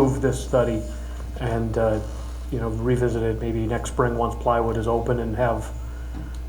move this study and, revisit it maybe next spring once plywood is open and have,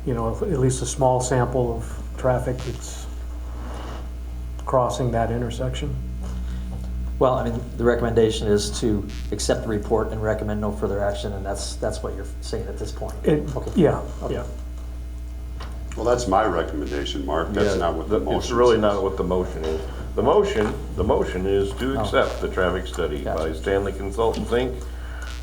at least a small sample of traffic that's crossing that intersection. Well, I mean, the recommendation is to accept the report and recommend no further action, and that's what you're saying at this point. Okay. Yeah. Well, that's my recommendation, Mark. That's not what the motion It's really says. not what the motion is. The motion is to accept the traffic study by Stanley Consultants, Inc.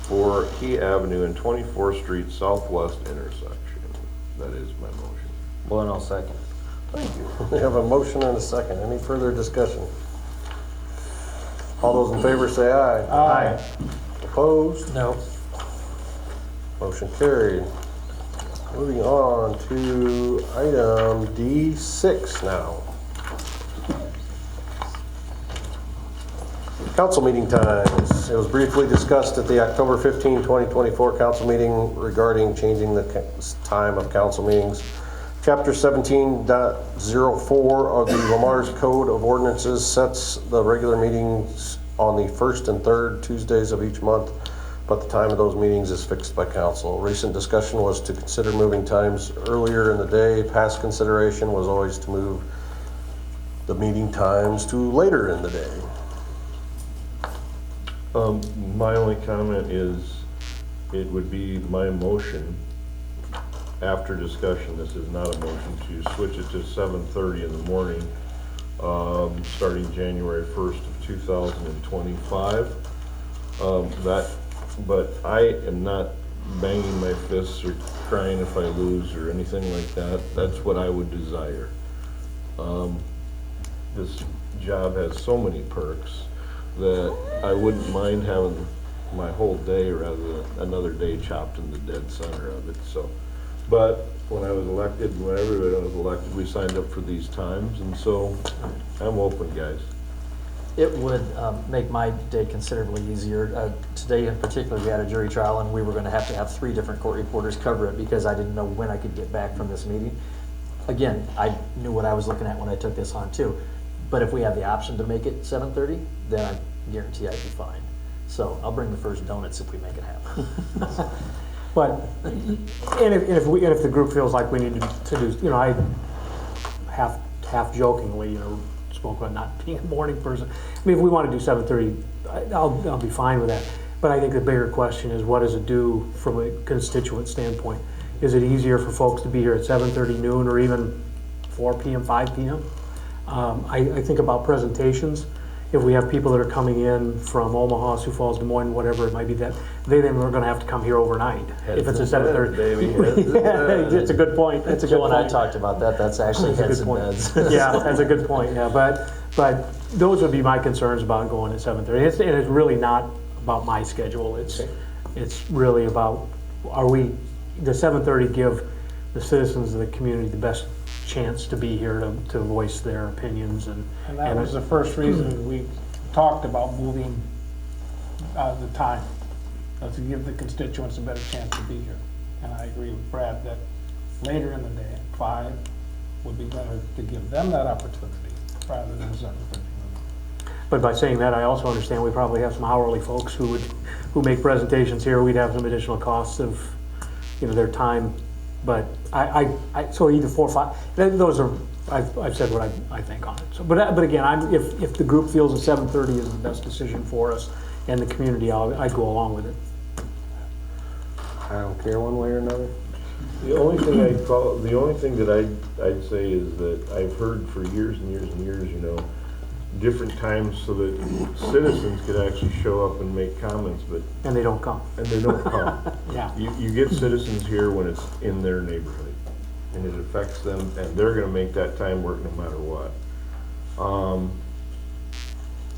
for Key Avenue and 24th Street Southwest intersection. That is my motion. Well, and I'll second. Thank you. We have a motion and a second. Any further discussion? All those in favor say aye. Aye. Opposed? No. Motion carried. Moving on to item D6 now. Council meeting times. It was briefly discussed at the October 15, 2024 council meeting regarding changing the time of council meetings. Chapter 17.04 of the Lamar's Code of Ordinances sets the regular meetings on the first and third Tuesdays of each month, but the time of those meetings is fixed by council. Recent discussion was to consider moving times earlier in the day. Past consideration was always to move the meeting times to later in the day. My only comment is it would be my motion after discussion. This is not a motion to switch it to 7:30 in the morning, starting January 1st of 2025. But I am not banging my fists or crying if I lose or anything like that. That's what I would desire. This job has so many perks that I wouldn't mind having my whole day rather than another day chopped in the dead center of it. So, but when I was elected, when everybody was elected, we signed up for these times, and so I'm open, guys. It would make my day considerably easier. Today in particular, we had a jury trial, and we were going to have 3 different court reporters cover it because I didn't know when I could get back from this meeting. Again, I knew what I was looking at when I took this on too. But if we have the option to make it 7:30, then I guarantee I'd be fine. So I'll bring the first donuts if we make it happen. But, and if the group feels like we need to do, I half jokingly, spoke about not being a morning person. I mean, if we want to do 7:30, I'll be fine with that. But I think the bigger question is, what does it do from a constituent standpoint? Is it easier for folks to be here at 7:30, noon, or even 4 p.m., 5 p.m.? I think about presentations. If we have people that are coming in from Omaha, Sioux Falls, Des Moines, whatever it might be, that they then are going to have to come here overnight. If it's a 7:30, yeah, it's a good point. That's a good Joe point. and I talked about that. That's actually heads and beds. Yeah, that's a good point. Yeah, but those would be my concerns about going at 7:30. And it's really not about my schedule. It's really about, the 7:30 give the citizens of the community the best chance to be here to voice their opinions. And that was the first reason we talked about moving the time, to give the constituents a better chance to be here. And I agree with Brad that later in the day, 5, would be better to give them that opportunity rather than 7:30. But by saying that, I also understand we probably have some hourly folks who make presentations here. We'd have some additional costs of, their time. But so either 4 or 5. Those are, I've said what I think on it. So, but again, if the group feels that 7:30 is the best decision for us and the community, I'd go along with it. I don't care one way or another. The only thing that I'd say is that I've heard for years and years and years, different times so that citizens could actually show up and make comments, And they don't come. Yeah. You get citizens here when it's in their neighborhood, and it affects them, and they're going to make that time work no matter what.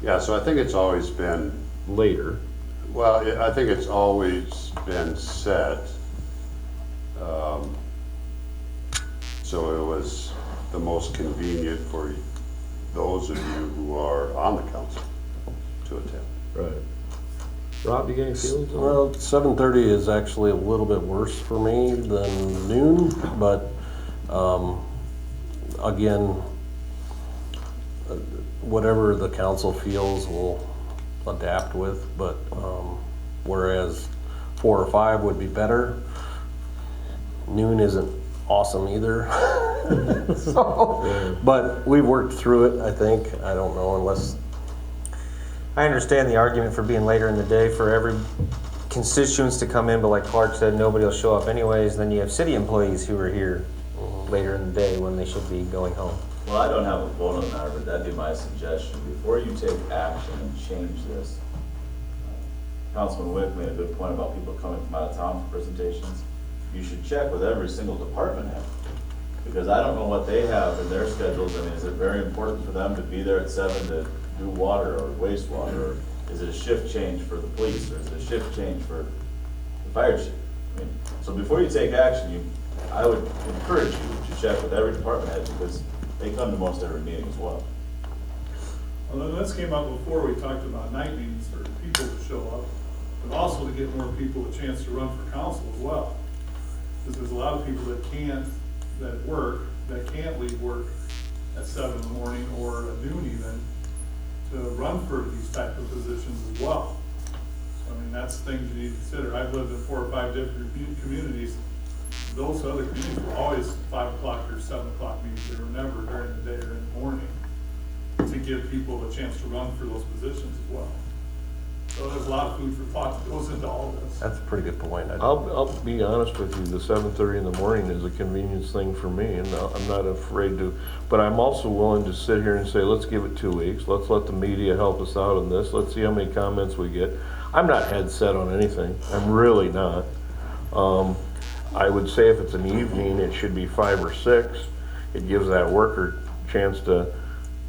Yeah, so I think it's always been, Later. well, I think it's always been set. So it was the most convenient for those of you who are on the council to attend. Right. Rob, do you get any feelings on that? Well, 7:30 is actually a little bit worse for me than noon, but again, whatever the council feels will adapt with, but, whereas 4 or 5 would be better, noon isn't awesome either. So, but we've worked through it, I think. I don't know unless, I understand the argument for being later in the day for every constituents to come in, but like Clark said, nobody will show up anyways. Then you have city employees who are here later in the day when they should be going home. Well, I don't have a vote on the matter, but that'd be my suggestion. Before you take action and change this, Councilman Wick made a good point about people coming from out of town for presentations. You should check with every single department head, because I don't know what they have in their schedules. I mean, is it very important for them to be there at 7 to do water or wastewater? Or is it a shift change for the police, or is it a shift change for the fire chief? I mean, so before you take action, I would encourage you to check with every department head, because they come to most every meeting as well. Well, this came up before, we talked about night meetings for people to show up, but also to get more people a chance to run for council as well. Because there's a lot of people that can't leave work at 7 in the morning or at noon even, to run for these type of positions as well. So, I mean, that's things you need to consider. I've lived in 4 or 5 different communities. Those other communities were always 5 o'clock or 7 o'clock meetings. They were never during the day or in the morning, to give people a chance to run for those positions as well. So there's a lot of food for thought that goes into all this. that's a pretty good point. I'll be honest with you, the 7:30 in the morning is a convenience thing for me, and I'm not afraid to, but I'm also willing to sit here and say, let's give it 2 weeks, let's let the media help us out on this, let's see how many comments we get. I'm not head set on anything, I'm really not. I would say if it's an evening, it should be 5 or 6. It gives that worker chance to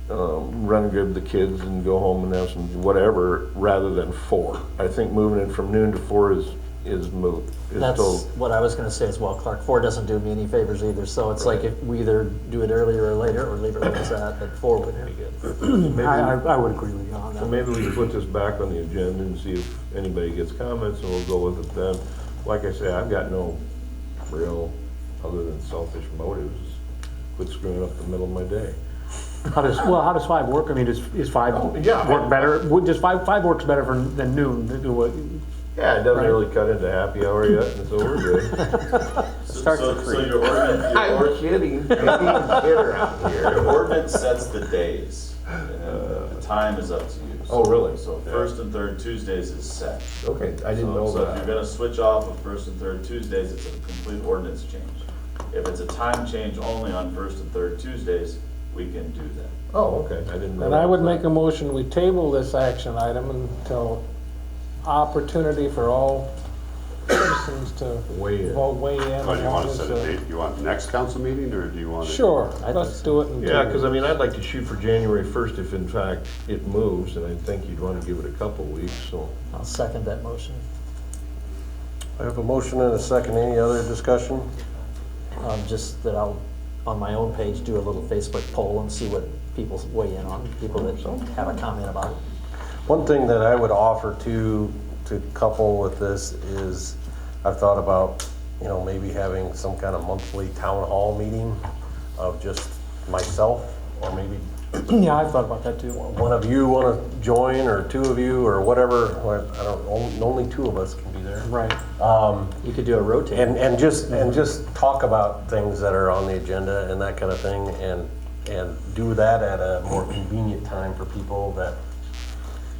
run good the kids and go home and have some whatever, rather than 4. I think moving it from noon to 4 is moot. That's what I was gonna say as well, Clark. 4 doesn't do me any favors either, so it's like if we either do it earlier or later, or leave it like it's at, but 4 would be good. I would agree with you on So that. maybe we can put this back on the agenda and see if anybody gets comments, and we'll go with it then. Like I say, I've got no real, other than selfish motives, quit screwing up the middle of my day. How does 5 work? I mean, is 5 yeah. work better? Does 5 works better than noon? Yeah, it doesn't really cut into happy hour yet, and so we're good. So your ordinance, I'm kidding. I'm being a kidder out here. your ordinance sets the days, and then the time is up to you. Oh, really? So first and third Tuesdays is set. Okay, I didn't know So if you're that. gonna switch off of first and third Tuesdays, it's a complete ordinance change. If it's a time change only on first and third Tuesdays, we can do that. Oh, okay, I didn't know. And I would make a motion, we table this action item until opportunity for all citizens to Weigh in. weigh in. Oh, you want to as set a date? You want next council meeting, or do you want to? Sure, I let's think do it in Yeah, because I mean, I'd like to shoot for January 1st if in fact it moves, and I think you'd want to give it a couple weeks, so. I'll second that motion. I have a motion and a second. Any other discussion? Just that I'll, on my own page, do a little Facebook poll and see what people weigh in on, people that have a comment about it. One thing that I would offer to couple with this is, I've thought about, maybe having some kind of monthly town hall meeting of just myself, or maybe Yeah, I've thought about that too. one of you want to join, or 2 of you, or whatever. I don't, only 2 of us can be there. Right. You could do a rotate. And just talk about things that are on the agenda and that kind of thing, and do that at a more convenient time for people, that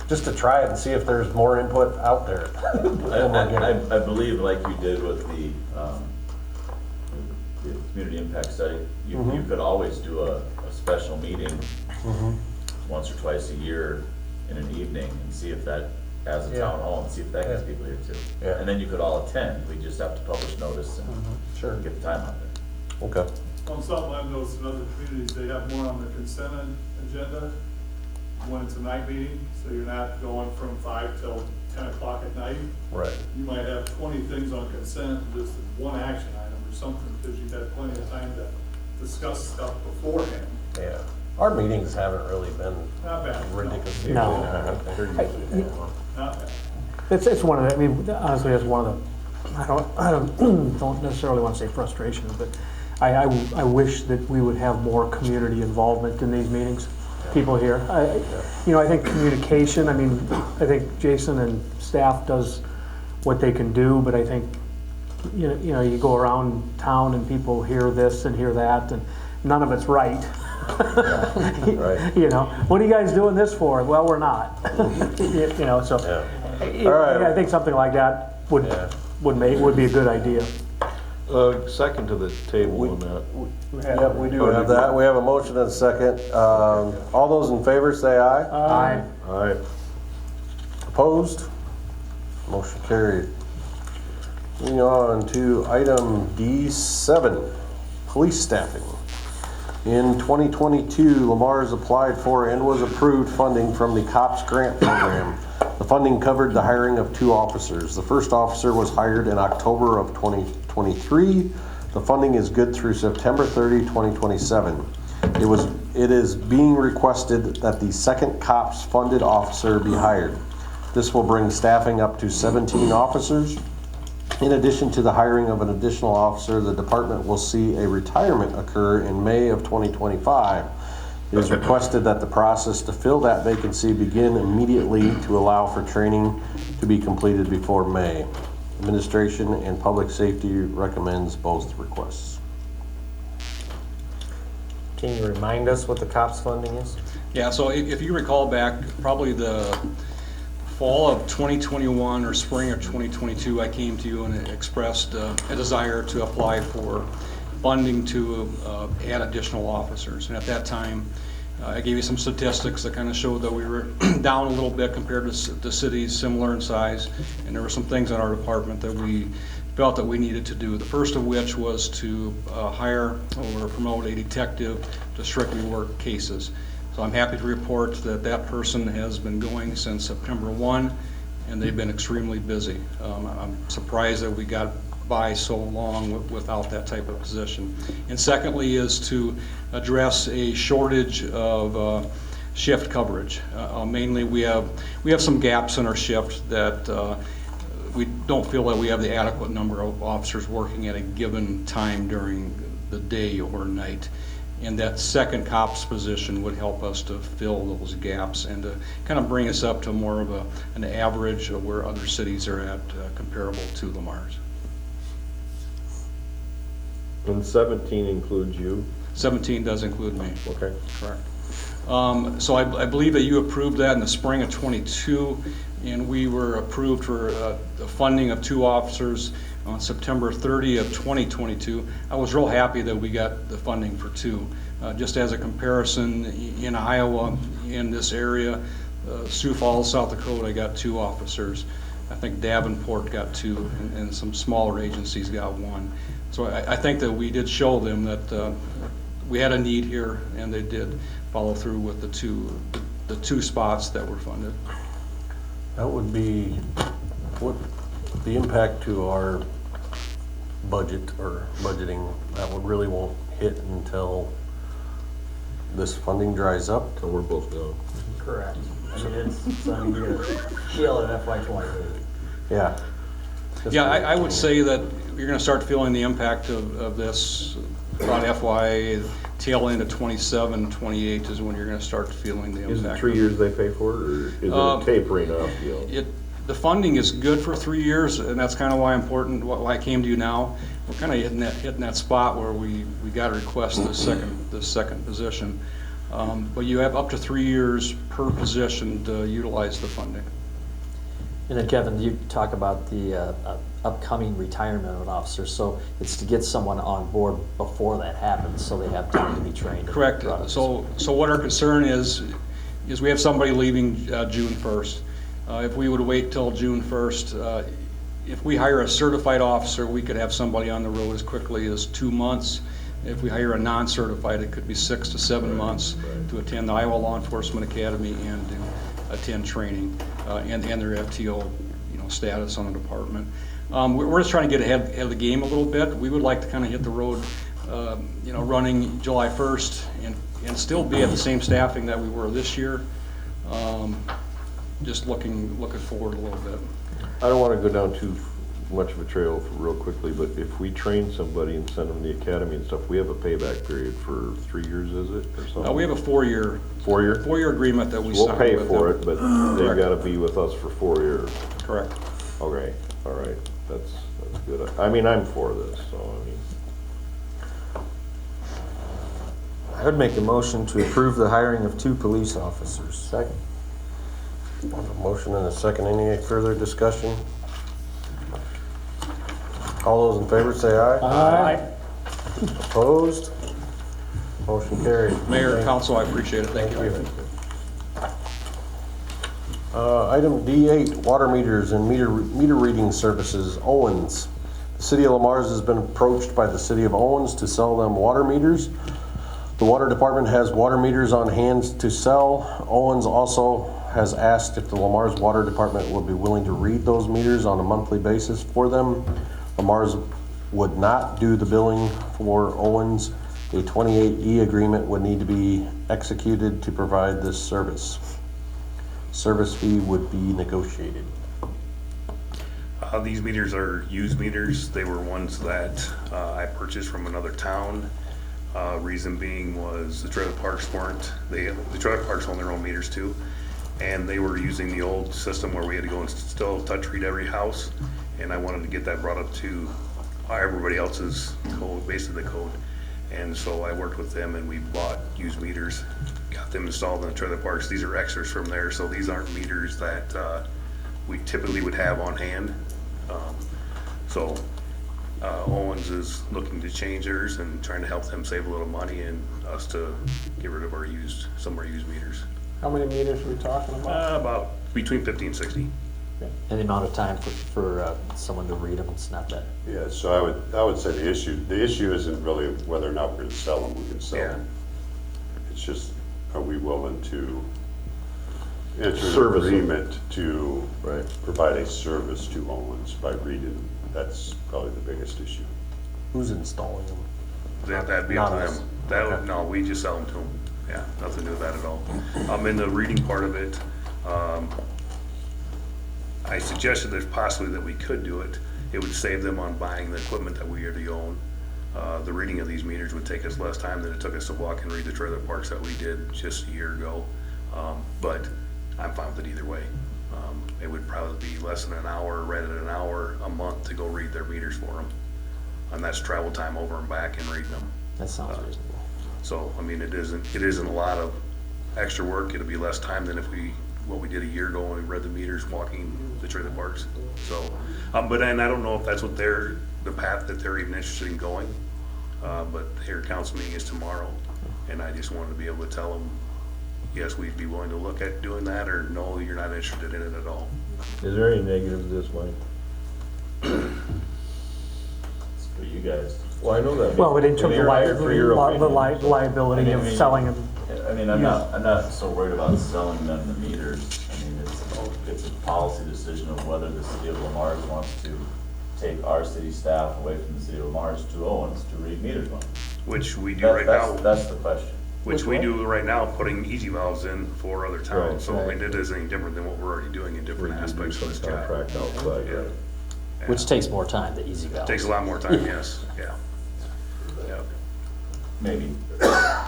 just to try it and see if there's more input out there. I believe, like you did with the community impact study, you could always do a special meeting once or twice a year in an evening, and see if that, as a town hall, and see if that gets people here too. Yeah. And then you could all attend, we just have to publish notice and get the time out there. Okay. On something I've noticed in other communities, they have more on their consent agenda when it's a night meeting, so you're not going from 5 till 10 o'clock at night. Right. You might have 20 things on consent, and just one action item or something, because you've had plenty of time to discuss stuff beforehand. Yeah. Our meetings haven't really been Not bad. ridiculously. No. Not bad. It's one of the, I mean, honestly, it's one of the, I don't necessarily want to say frustrations, but I wish that we would have more community involvement in these meetings. people here. I think communication, I mean, I think Jason and staff does what they can do, but I think, you go around town and people hear this and hear that, and none of it's right. Right. What are you guys doing this for? Well, we're not. So All right. I think something like that would be a good idea. Second to the table on that. Yep, we do have that. We have a motion and a second. All those in favor say aye. Aye. All right. Opposed? Motion carried. Moving on to item D7, police staffing. In 2022, Lamar's applied for and was approved funding from the COPS grant program. The funding covered the hiring of 2 officers. The first officer was hired in October of 2023. The funding is good through September 30, 2027. It is being requested that the second COPS funded officer be hired. This will bring staffing up to 17 officers. In addition to the hiring of an additional officer, the department will see a retirement occur in May of 2025. It is requested that the process to fill that vacancy begin immediately to allow for training to be completed before May. Administration and Public Safety recommends both requests. Can you remind us what the COPS funding is? Yeah, so if you recall back, probably the fall of 2021 or spring of 2022, I came to you and expressed a desire to apply for funding to add additional officers. And at that time, I gave you some statistics that kind of showed that we were down a little bit compared to cities similar in size. And there were some things in our department that we felt that we needed to do. The first of which was to hire or promote a detective to strictly work cases. So I'm happy to report that that person has been going since September 1, and they've been extremely busy. I'm surprised that we got by so long without that type of position. And secondly is to address a shortage of shift coverage. Mainly we have some gaps in our shift that we don't feel that we have the adequate number of officers working at a given time during the day or night. And that second COPS position would help us to fill those gaps and to kind of bring us up to more of an average of where other cities are at comparable to Lamar's. And 17 includes you? 17 does include me. Okay. Correct. So I believe that you approved that in the spring of 22, and we were approved for the funding of 2 officers on September 30 of 2022. I was real happy that we got the funding for 2. Just as a comparison, in Iowa, in this area, Sioux Falls, South Dakota got 2 officers. I think Davenport got 2, and some smaller agencies got 1. So I think that we did show them that we had a need here, and they did follow through with the two spots that were funded. That would be what the impact to our budget or budgeting, that would really won't hit until this funding dries up. So we're both gone. Correct. I mean, it's you're still at FY28. Yeah. Yeah, I would say that you're gonna start feeling the impact of this about FY tail end of 27, 28 is when you're gonna start feeling the Is it impact. 3 years they pay for it, or is it a tapering off deal? The funding is good for 3 years, and that's kind of why I came to you now. We're kind of hitting that spot where we got to request the second position. But you have up to 3 years per position to utilize the funding. And then Kevin, you talk about the upcoming retirement of an officer, so it's to get someone on board before that happens, so they have time to be trained. Correct. So what our concern is we have somebody leaving June 1st. If we would wait till June 1st, if we hire a certified officer, we could have somebody on the road as quickly as 2 months. If we hire a non-certified, it could be 6 to 7 months to attend the Iowa Law Enforcement Academy and to attend training and their FTO status on the department. We're just trying to get ahead of the game a little bit. We would like to kind of hit the road running July 1st and still be at the same staffing that we were this year. Just looking forward a little bit. I don't want to go down too much of a trail real quickly, but if we train somebody and send them to the academy and stuff, we have a payback period for 3 years, is it, or something? We have a 4-year 4-year? agreement that we We'll signed pay with for them. it, but they've gotta be with us for 4 years. Correct. Okay, all right, that's good. I mean, I'm for this, so, I mean, I would make a motion to approve the hiring of 2 police officers. Second. A motion and a second. Any further discussion? All those in favor say aye. Aye. Opposed? Motion carried. Mayor, council, I appreciate it. Thank you. Item D8, water meters and meter reading services, Owens. The city of Lamar's has been approached by the city of Owens to sell them water meters. The water department has water meters on hand to sell. Owens also has asked if the Lamar's water department would be willing to read those meters on a monthly basis for them. Lamar's would not do the billing for Owens. A 28E agreement would need to be executed to provide this service. Service fee would be negotiated. These meters are used meters. They were ones that I purchased from another town. Reason being was the trailer parks weren't, the trailer parks own their own meters too. And they were using the old system where we had to go and still touch read every house. And I wanted to get that brought up to everybody else's code, basically the code. And so I worked with them and we bought used meters, got them installed in the trailer parks. These are extras from there, so these aren't meters that we typically would have on hand. So Owens is looking to change theirs and trying to help them save a little money and us to get rid of some of our used meters. How many meters are we talking about? About between 50 and 60. And the amount of time for someone to read them, it's not that. Yeah, so I would say the issue isn't really whether or not we're gonna sell them, we can sell them. It's just, are we willing to enter an Service them. agreement to right. provide a service to Owens by reading them? That's probably the biggest issue. Who's installing them? That'd be up to Not us. them. No, we just sell them to them. Yeah, nothing to do with that at all. In the reading part of it, I suggested that possibly that we could do it. It would save them on buying the equipment that we already own. The reading of these meters would take us less time than it took us to walk and read the trailer parks that we did just a year ago. But I'm fine with it either way. It would probably be less than an hour, right at an hour a month to go read their meters for them. And that's travel time over and back and reading them. That sounds reasonable. So, I mean, it isn't a lot of extra work. It'll be less time than what we did a year ago when we read the meters walking the trailer parks. So, but and I don't know if that's what the path that they're even interested in going. But their council meeting is tomorrow, and I just wanted to be able to tell them, yes, we'd be willing to look at doing that, or no, you're not interested in it at all. Is there any negative to this, Mike? It's for you guys. Well, I know that. Well, but in terms of For your opinion. liability of selling them. I mean, I'm not so worried about selling them the meters. I mean, it's a policy decision of whether the city of Lamar's wants to take our city staff away from the city of Lamar's to Owens to read meters on. Which we do right now. That's the question. Which we do right now, putting easy valves in for other Right, towns. So I mean, it isn't any different than what we're already doing in We different do aspects of some this job. contract outside, Yeah. right? Which takes more time, the easy valve. Takes a lot more time, yes, yeah. Yeah. Maybe, I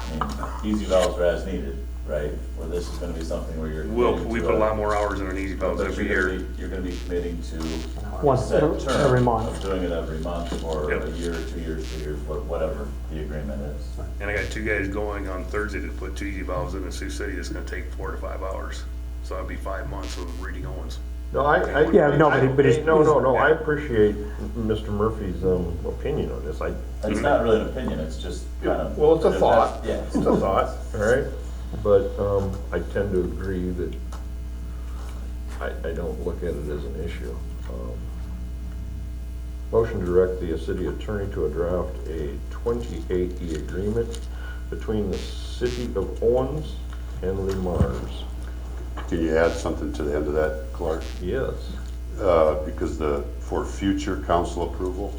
mean, easy valves are as needed, right? Or this is gonna be something where you're. We put a lot more hours in an easy valves But every you're year. gonna be- You're gonna be committing to a Once set every term month. of doing it every month, or Yep. a year, 2 years, 3 years, whatever the agreement is. And I got 2 guys going on Thursday to put 2 easy valves in Sioux City. It's gonna take 4 to 5 hours. So that'd be 5 months of reading Owens. No, Yeah, no, but it's- No, I appreciate Mr. Murphy's, opinion on this. It's not really an opinion, it's just kind of. Well, it's a thought. Yeah. It's a thought, all right? But, I tend to agree that I don't look at it as an issue. Motion to direct the city attorney to draft a 28E agreement between the city of Owens and Lamar's. Can you add something to the end of that, Clark? Yes, Because for future council approval,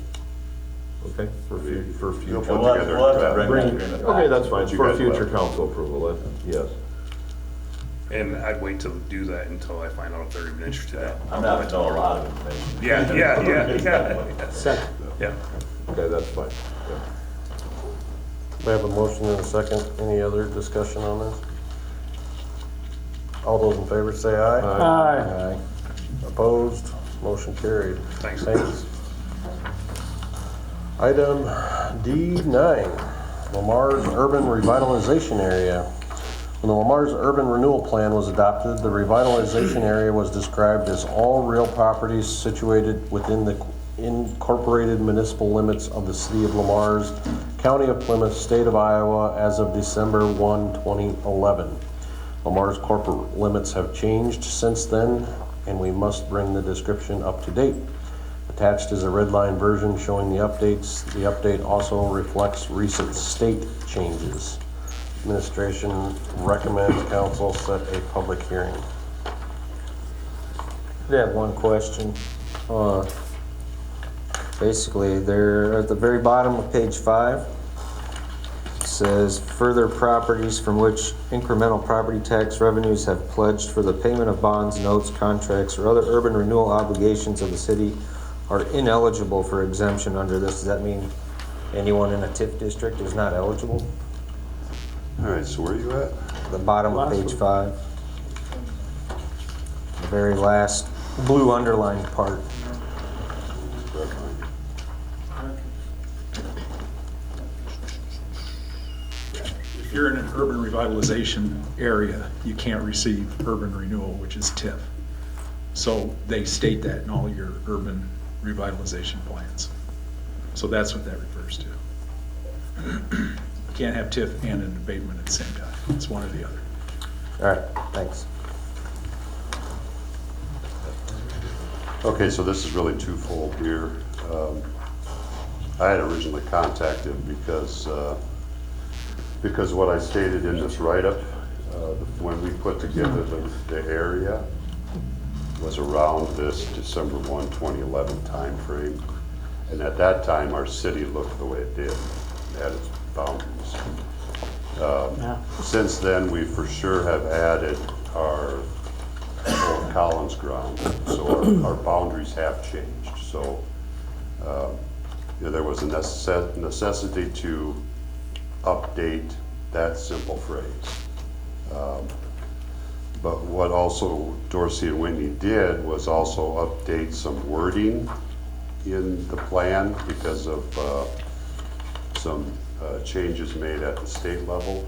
okay, for future. Put We'll have together we'll have to a bring draft. that agreement Okay, back. that's fine, But you for guys will future have- council approval, yes. And I'd wait to do that until I find out if they're even interested in it. I'm not to know a lot of information. Yeah. Second. Yeah. Okay, that's fine. Yeah. We have a motion and a second. Any other discussion on this? All those in favor say aye. Aye. Opposed? Motion carried. Thanks. Item D9, Lamar's Urban Revitalization Area. When the Lamar's Urban Renewal Plan was adopted, the revitalization area was described as all real properties situated within the incorporated municipal limits of the city of Lamar's, county of Plymouth, state of Iowa, as of December 1, 2011. Lamar's corporate limits have changed since then, and we must bring the description up to date. Attached is a red line version showing the updates. The update also reflects recent state changes. Administration recommends council set a public hearing. I have one question. Basically, there at the very bottom of page 5, it says further properties from which incremental property tax revenues have pledged for the payment of bonds, notes, contracts, or other urban renewal obligations of the city are ineligible for exemption under this. Does that mean anyone in a TIF district is not eligible? All right, so where are you at? The bottom of page 5. The very last blue underlined part. If you're in an urban revitalization area, you can't receive urban renewal, which is TIF. So they state that in all your urban revitalization plans. So that's what that refers to. You can't have TIF and an abatement at the same time. It's one or the other. All right, thanks. Okay, so this is really twofold here. I had originally contacted because what I stated in this write-up, when we put together the area, was around this December 1, 2011 timeframe. And at that time, our city looked the way it did, at its boundaries. Since then, we for sure have added our Old Collins ground, so our boundaries have changed. So there was a necessity to update that simple phrase. But what also Dorsey and Whitney did was also update some wording in the plan because of some changes made at the state level.